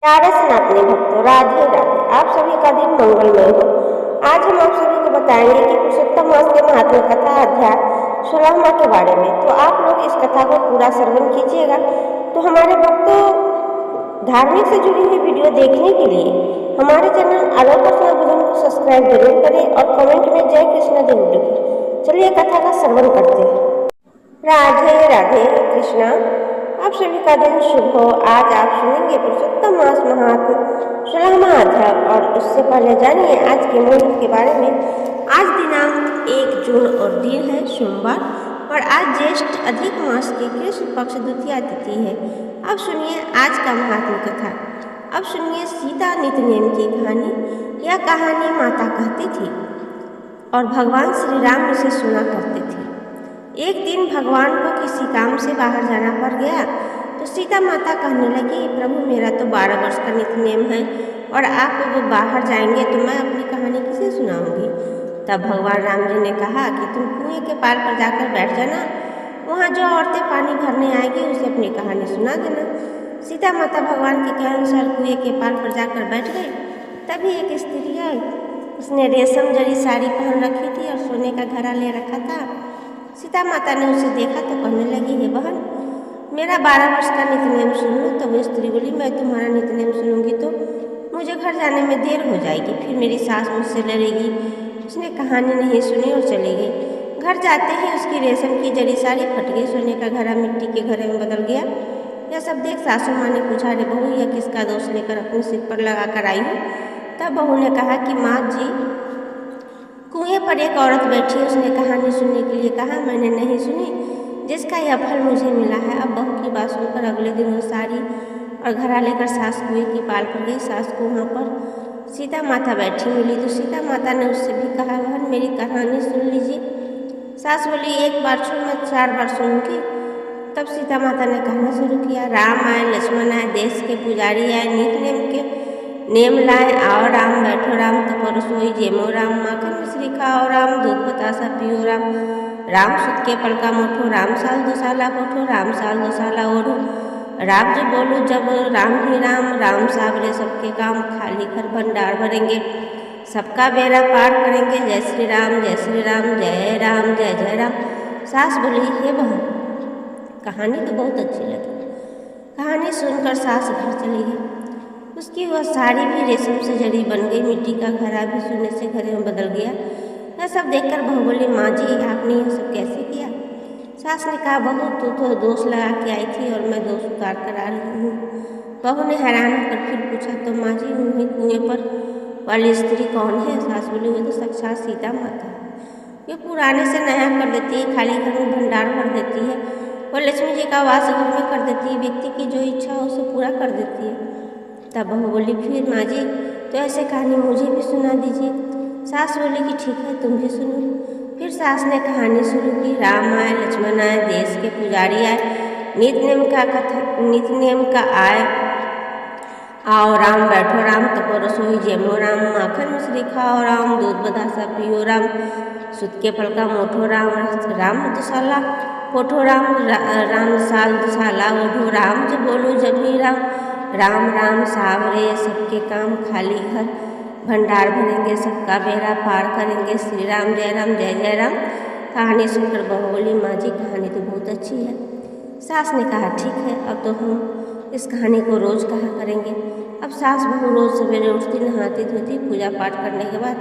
प्यारे सनातनी भक्तों, राधे राधे। आप सभी का दिन मंगलमय हो। आज हम आप सभी को बताएंगे कि पुरुषोत्तम मास के महात्म्य कथा अध्याय 16वां के बारे में। तो आप लोग इस कथा को पूरा श्रवण कीजिएगा। तो हमारे भक्तों, धार्मिक से जुड़ी हुई वीडियो देखने के लिए हमारे चैनल आलोक कृष्णा भजन को सब्सक्राइब जरूर करें और कमेंट में जय कृष्णा जरूर लिखें। चलिए कथा का श्रवण करते हैं। राधे राधे कृष्णा। आप सभी का दिन शुभ हो। आज आप सुनेंगे पुरुषोत्तम मास महात्म्य 16वां अध्याय। और उससे पहले जानिए आज के मुहूर्त के बारे में। आज दिनांक 1 जून और दिन है सोमवार और आज ज्येष्ठ अधिक मास की कृष्ण पक्ष द्वितीया तिथि है। अब सुनिए आज का महात्म्य कथा। अब सुनिए सीता नित्य नेम की कहानी। यह कहानी माता कहती थी और भगवान श्री राम इसे सुना करते थे। एक दिन भगवान को किसी काम से बाहर जाना पड़ गया तो सीता माता कहने लगी, प्रभु मेरा तो 12 वर्ष का नित्य नेम है और आप वो बाहर जाएंगे तो मैं अपनी कहानी किसे सुनाऊंगी। तब भगवान राम जी ने कहा कि तुम कुएं के पार पर जाकर बैठ जाना, वहाँ जो औरतें पानी भरने आएगी उसे अपनी कहानी सुना देना। सीता माता भगवान के कहे अनुसार कुएं के पार पर जाकर बैठ गई। तभी एक स्त्री आई। उसने रेशम जड़ी साड़ी पहन रखी थी और सोने का घड़ा ले रखा था। सीता माता ने उसे देखा तो कहने लगी, हे बहन, मेरा 12 वर्ष का नित्य नेम सुन लो। तो वो स्त्री बोली, मैं तुम्हारा नित्य नेम सुनूंगी तो मुझे घर जाने में देर हो जाएगी, फिर मेरी सास मुझसे लड़ेगी। उसने कहानी नहीं सुनी और चली गई। घर जाते ही उसकी रेशम की जड़ी साड़ी फट गई, सोने का घड़ा मिट्टी के घड़े में बदल गया। यह सब देख सासू माँ ने पूछा, अरे बहू, यह किसका दोष लेकर अपने सिर पर लगा कर आई हो। तब बहू ने कहा कि माँ जी, कुएं पर एक औरत बैठी, उसने कहानी सुनने के लिए कहा, मैंने नहीं सुनी, जिसका यह फल मुझे मिला है। अब बहू की बात सुनकर अगले दिन वो साड़ी और घड़ा लेकर सास कुएं की पाल पर गई। सास को वहाँ पर सीता माता बैठी मिली तो सीता माता ने उससे भी कहा, बहन मेरी कहानी सुन लीजिए। सास बोली, एक बार सुन, मैं 4 बार सुनूंगी। तब सीता माता ने कहना शुरू किया, राम आए, लक्ष्मण आए, देश के पुजारी आए, नित नेम के नेम लाए, आओ राम, बैठो राम, तपो रसोई जेमो राम, माखन मिश्री खाओ राम, दूध बतासा पियो राम, राम सुत के पलका मोठो, राम साल 2 साला पोठो, राम साल 2 साला ओढ़ो, राम जो बोलो जब राम ही राम, राम साबरे सबके काम, खाली घर भंडार भरेंगे, सबका बेड़ा पार करेंगे, जय श्री राम, जय श्री राम, जय राम, जय जय राम। सास बोली, हे बहन, कहानी तो बहुत अच्छी लगी। कहानी सुनकर सास घर चली गई। उसकी वह साड़ी भी रेशम से जड़ी बन गई, मिट्टी का घड़ा भी सोने से घड़े में बदल गया। यह सब देखकर बहू बोली, माँ जी, आपने यह सब कैसे किया। सास ने कहा, बहू तू तो दोष लगा के आई थी और मैं दोष उतार कर आ रही हूँ। बहू ने हैरान होकर फिर पूछा, तो माँ जी, वहीं कुएं पर वाली स्त्री कौन है। सास बोली, वो तो साक्षात सीता माता है। ये पुराने से नया कर देती है, खाली घर में भंडार भर देती है और लक्ष्मी जी का वास घर में कर देती है, व्यक्ति की जो इच्छा हो उसे पूरा कर देती है। तब बहू बोली, फिर माँ जी, तो ऐसे कहानी मुझे भी सुना दीजिए। सास बोली कि ठीक है, तुम भी सुनो। फिर सास ने कहानी शुरू की, राम आए, लक्ष्मण आए, देश के पुजारी आए, नित नेम का आए, आओ राम, बैठो राम, तपो रसोई जेमो राम, माखन मिश्री खाओ राम, दूध बतासा पियो राम, सुत के फल का मोठो राम, राम 2 साला पोठो राम, राम साल 2 साला ओढ़ो, राम जो बोलो जब ही राम, राम राम सावरे सबके काम, खाली घर भंडार भरेंगे, सबका बेड़ा पार करेंगे, श्री राम, जय राम, जय जय राम। कहानी सुनकर बहू बोली, माँ जी, कहानी तो बहुत अच्छी है। सास ने कहा, ठीक है, अब तो हम इस कहानी को रोज़ कहा करेंगे। अब सास बहू रोज़ सवेरे उठती, नहाती धोती, पूजा पाठ करने के बाद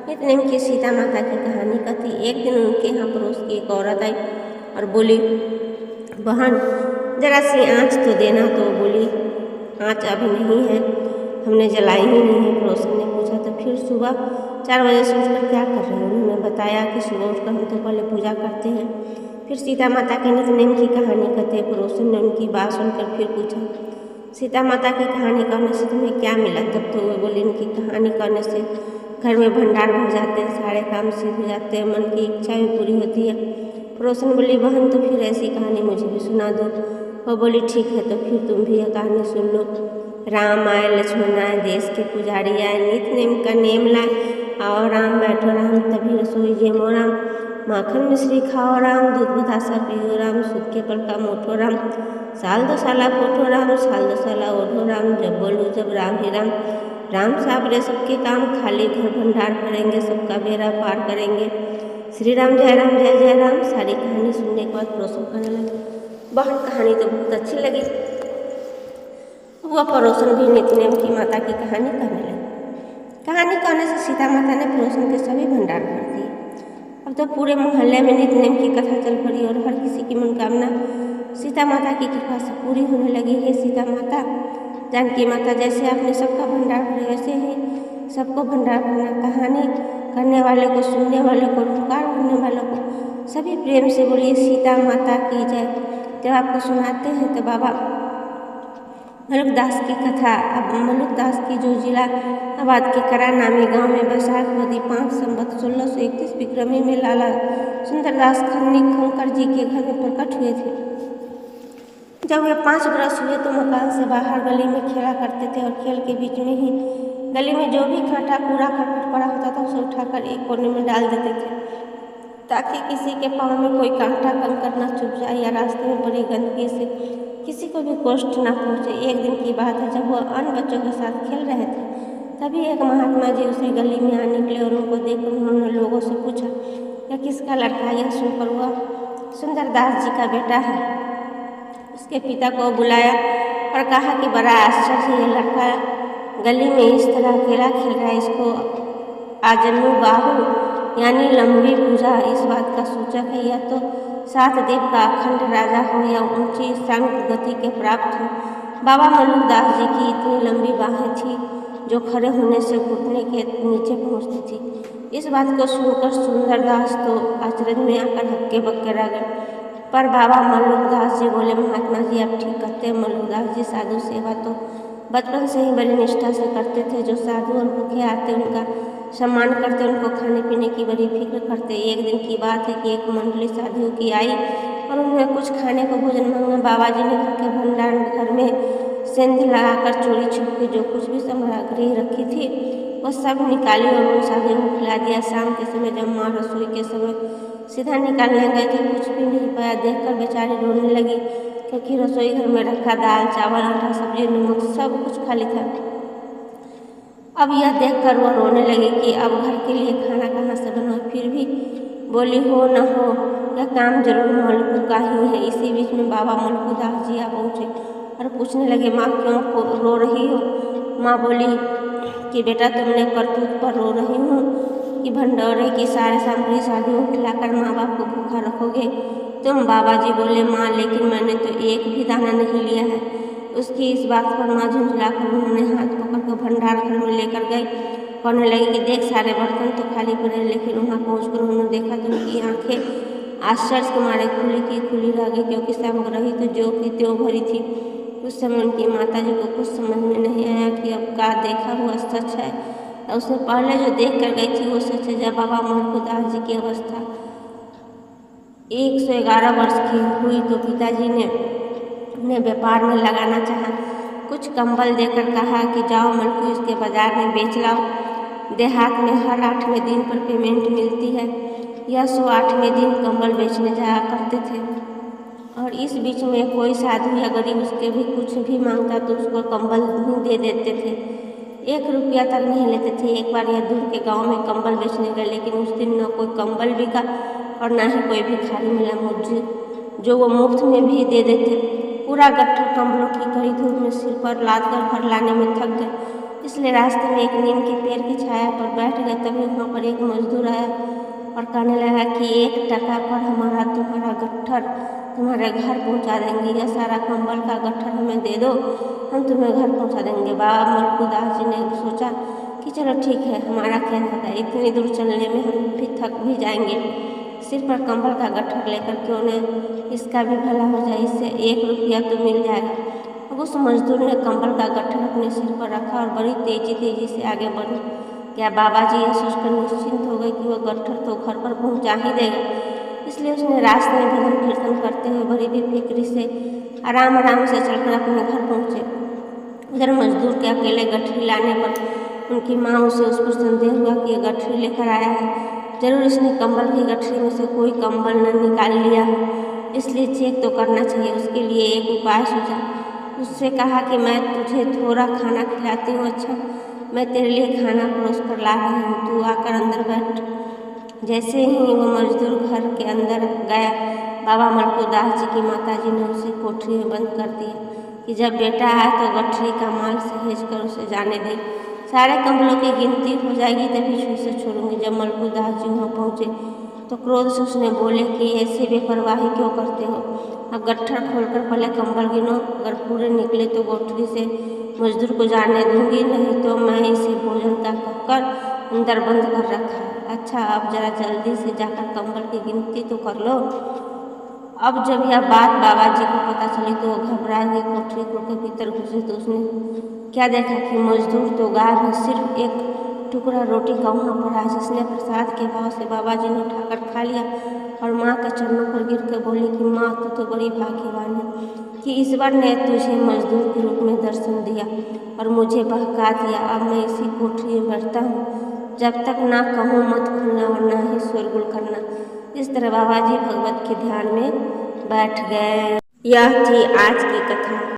नित्य नेम की सीता माता की कहानी कहती। एक दिन उनके यहाँ पड़ोस की एक औरत आई और बोली, बहन जरा सी आँच तो देना। तो बोली, आँच अभी नहीं है, हमने जलाई ही नहीं है। पड़ोसन ने पूछा, तो फिर सुबह 4 बजे से उठकर क्या कर रहे हैं। उन्होंने बताया कि सुबह उठकर हम तो पहले पूजा करते हैं, फिर सीता माता के नित्य नेम की कहानी कहते हैं। पड़ोसन ने उनकी बात सुनकर फिर पूछा, सीता माता की कहानी कहने से तुम्हें क्या मिला। तब तो वो बोली, इनकी कहानी कहने से घर में भंडार भर जाते हैं, सारे काम सिद्ध हो जाते हैं, मन की इच्छा भी पूरी होती है। पड़ोसन बोली, बहन तो फिर ऐसी कहानी मुझे भी सुना दो। वो बोली, ठीक है, तो फिर तुम भी यह कहानी सुन लो। राम आए, लक्ष्मण आए, देश के पुजारी आए, नित नेम का नेम लाए, आओ राम, बैठो राम, तभी रसोई जेमो राम, माखन मिश्री खाओ राम, दूध बतासा पियो राम, सूद के पल का मोठो राम, साल दो साला कोठो राम, साल दो साला ओढ़ो राम, जब बोलूँ जब राम ही राम, राम साबरे सबके काम, खाली घर भंडार भरेंगे, सबका बेड़ा पार करेंगे, श्री राम जय जय राम। सारी कहानी सुनने के बाद पड़ोसन कहने लगे, बहन कहानी तो बहुत अच्छी लगी। वह पड़ोसन भी नित्य की माता की कहानी कहने लगे। कहानी कहने से सीता माता ने पड़ोसन के सभी भंडार भर दिए। अब तो पूरे मोहल्ले में नित्य की कथा चल पड़ी और हर किसी की मनोकामना सीता माता की कृपा से पूरी होने लगी है। सीता माता, जानकी माता, जैसे आपने सबका भंडार भरे वैसे ही सबको भंडार भरना। कहानी करने वाले को, सुनने वाले को, पुकार करने वालों को सभी प्रेम से बोलिए सीता माता की जय। जब आपको सुनाते हैं तो बाबा मलुकदास की कथा। अब मलुकदास की जो जिला आबाद के करा नामी गांव में बैसाख वदी 5 संवत 1631 विक्रमी में लाला सुंदरदास खन्नी खंकर जी के घर में प्रकट हुए थे। जब वे 5 वर्ष हुए तो मकान से बाहर गली में खेला करते थे और खेल के बीच में ही गली में जो भी कांटा कूड़ा करकट पड़ा होता था उसे उठाकर एक कोने में डाल देते थे ताकि किसी के पाँव में कोई कांटा कंकड़ न चुभ जाए या रास्ते में बड़ी गंदगी से किसी को भी कष्ट न पहुँचे। एक दिन की बात है, जब वह अन्य बच्चों के साथ खेल रहे थे तभी एक महात्मा जी उसे गली में आ निकले और उनको देखकर उन्होंने लोगों से पूछा, यह किसका लड़का? यह सुनकर वह सुंदरदास जी का बेटा है। उसके पिता को बुलाया और कहा कि बड़ा आश्चर्य है, यह लड़का गली में इस तरह अकेला खेल रहा है। इसको आजन्मु बाहु यानी लंबी भुजा इस बात का सूचक है। यह तो 7 देव का अखंड राजा हो या ऊंची संग गति के प्राप्त हो। बाबा मलुकदास जी की इतनी लंबी बाहें थी जो खड़े होने से घुटने के नीचे पहुंचती थी। इस बात को सुनकर सुंदरदास तो आश्चर्य में आकर हक्के बक्के रह गए। पर बाबा मलुकदास जी बोले, महात्मा जी आप ठीक कहते हैं। मलुकदास जी साधु सेवा तो बचपन से ही बड़ी निष्ठा से करते थे। जो साधु और भूखे आते उनका सम्मान करते, उनको खाने पीने की बड़ी फिक्र करते। एक दिन की बात है कि एक मंडली साधुओं की आई और उन्हें कुछ खाने को भोजन मांगा। बाबा जी ने घर के भंडार घर में सेंध लगाकर चोरी छुप के जो कुछ भी सामग्री रखी थी वो सब निकाली और उन साधुओं को खिला दिया। शाम के समय जब माँ रसोई के समय सीधा निकालने गए थे कुछ भी नहीं पाया। देखकर बेचारी रोने लगी क्योंकि रसोई घर में रखा दाल चावल आटा सब्जी नमक सब कुछ खाली था। अब यह देखकर वह रोने लगी कि अब घर के लिए खाना कहाँ से बनाओ। फिर भी बोली, हो न हो यह काम जरूर मलकू का ही है। इसी बीच में बाबा मलुकदास जी आ पहुँचे और पूछने लगे, माँ क्यों रो रही हो? माँ बोली कि बेटा तुमने करतूत पर रो रही हूँ कि भंडारे की सारे सामग्री साधुओं को खिलाकर माँ बाप को भूखा रखोगे तुम? बाबा जी बोले, माँ लेकिन मैंने तो एक भी दाना नहीं लिया है। उसकी इस बात पर माँ झुंझलाकर उन्होंने हाथ पकड़कर भंडार घर में लेकर गई। कहने लगी कि देख सारे बर्तन तो खाली पड़े, लेकिन वहाँ पहुँचकर उन्होंने देखा तो उनकी आंखें आश्चर्य के मारे खुली की खुली रह गई क्योंकि सामग्री तो जो की त्यों भरी थी। उस समय उनकी माता जी को कुछ समझ में नहीं आया कि अब का देखा हुआ सच है और उसने पहले जो देख कर गई थी वो सच है। जब बाबा मलुकदास जी की अवस्था 111 वर्ष की हुई तो पिताजी ने उन्हें व्यापार में लगाना चाहा। कुछ कंबल देकर कहा कि जाओ मलकू इसके बाजार में बेच लाओ। देहात में हर 8वें दिन पर पेमेंट मिलती है। यह 108वें दिन कंबल बेचने जाया करते थे और इस बीच में कोई साधु या गरीब उसके भी कुछ भी मांगता तो उसको कंबल नहीं दे देते थे। 1 रुपया तक नहीं लेते थे। एक बार यह दूर के गांव में कंबल बेचने गए, लेकिन उस दिन न कोई कंबल बिका और न ही कोई भिखारी मिला मुझे जो वो मुफ्त में भी दे देते। पूरा गट्ठर कंबलों की कड़ी धूप में सिर पर लाद कर घर लाने में थक गए, इसलिए रास्ते में एक नीम के पेड़ की छाया पर बैठ गए। तभी वहाँ पर एक मजदूर आया और कहने लगा कि 1 टका पर हमारा तुम्हारा गट्ठर तुम्हारे घर पहुंचा देंगे। यह सारा कंबल का गट्ठर हमें दे दो, हम तुम्हें घर पहुंचा देंगे। बाबा मलुकदास जी ने सोचा कि चलो ठीक है, हमारा क्या जाता है, इतनी दूर चलने में हम भी थक भी जाएंगे। सिर पर कंबल का गट्ठर लेकर क्यों न इसका भी भला हो जाए, इससे 1 रुपया तो मिल जाएगा। अब उस मजदूर ने कंबल का गट्ठर अपने सिर पर रखा और बड़ी तेजी से आगे बढ़े। क्या बाबा जी यह सोचकर निश्चिंत हो गए कि वह गट्ठर तो घर पर पहुंचा ही देगा, इसलिए उसने रास्ते में भजन कीर्तन करते हुए बड़ी बेफिक्री से आराम से चलकर अपने घर पहुँचे। उधर मजदूर के अकेले गठरी लाने पर उनकी माँ उसे उस पर संदेह हुआ कि यह गठरी लेकर आया है जरूर इसने कंबल की गठरी में से कोई कंबल न निकाल लिया हो, इसलिए चेक तो करना चाहिए। उसके लिए एक उपाय सूझा। उससे कहा कि मैं तुझे थोड़ा खाना खिलाती हूँ। अच्छा, मैं तेरे लिए खाना परोस कर ला रही हूँ, तू आकर अंदर बैठ। जैसे ही वो मजदूर घर के अंदर गया, बाबा मलकुदास जी की माताजी ने उसे कोठरी में बंद कर दिया कि जब बेटा आए तो गठरी का माल सहेज कर उसे जाने दे। सारे कंबलों की गिनती हो जाएगी तभी उसे छोड़ूंगी। जब मलकुदास जी वहाँ पहुँचे तो क्रोध से उसने बोले कि ऐसी बेपरवाही क्यों करते हो? अब गट्ठर खोलकर पहले कंबल गिनो, अगर पूरे निकले तो गठरी से मजदूर को जाने दूंगी, नहीं तो मैं इसे भोजन का कहकर अंदर बंद कर रखा है। अच्छा, अब जरा जल्दी से जाकर कंबल की गिनती तो कर लो। अब जब यह बात बाबा जी को पता चली तो वो घबरा गई। कोठरी खोलकर भीतर घुसे तो उसने क्या देखा कि मजदूर तो गायब है, सिर्फ एक टुकड़ा रोटी का वहाँ पड़ा है, जिसने प्रसाद के भाव से बाबा जी ने उठाकर खा लिया और माँ के चरणों पर गिर कर बोली कि माँ, तू तो बड़ी भाग्यवान है कि ईश्वर ने तुझे मजदूर के रूप में दर्शन दिया और मुझे बहका दिया। अब मैं इसी कोठरी में बैठता हूँ, जब तक ना कहूँ मत खुलना और ना ही शोरगुल करना। इस तरह बाबा जी भगवत के ध्यान में बैठ गए। यह थी आज की कथा।